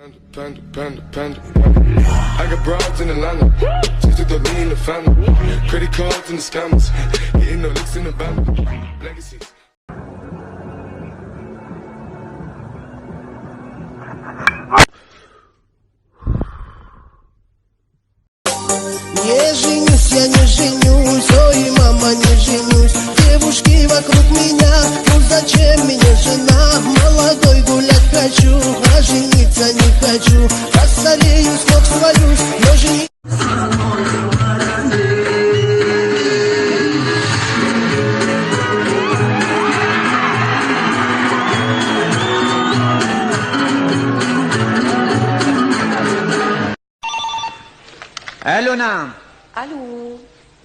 I got broads in Atlanta, just took the lean in the family, credit cards and the scammers, hitting the licks in the band, legacies. Не женюсь, я не женюсь, ой, мама, не женюсь. Девушки вокруг меня, ну зачем мне жена? Молодой гулять хочу, а жениться не хочу. Постарею, с ног свалюсь, но жениться... الو نعم. الو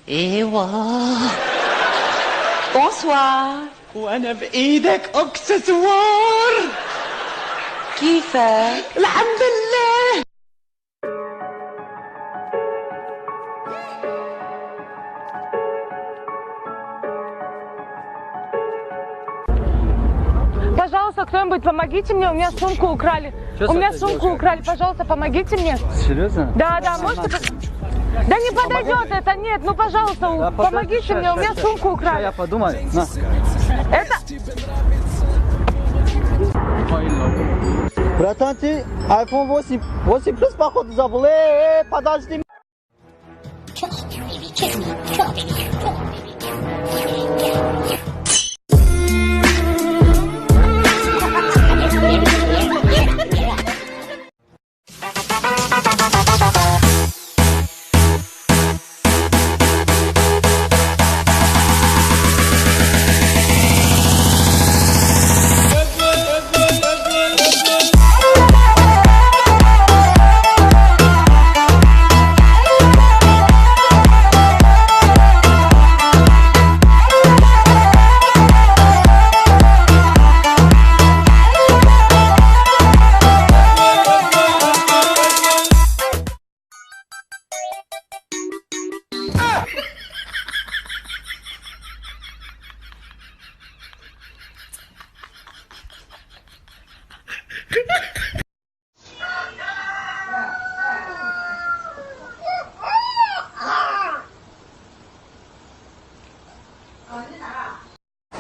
ايوه بونسوار. وانا بايدك اكسسوار. كيفك؟ الحمد لله. Пожалуйста, кто-нибудь, помогите мне, у меня сумку украли. У меня сумку украли, пожалуйста, помогите мне. Серьезно? Да, можете... Да не подойдет это, нет, ну пожалуйста, да, помогите мне, у меня сумку украли. Я подумаю. На. Это... Братан, ты iPhone 8 плюс походу забыл. Подожди.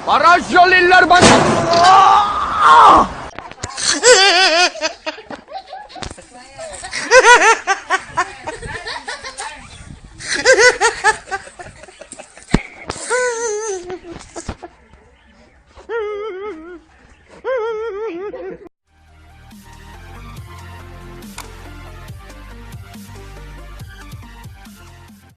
Baraj yol iller bana.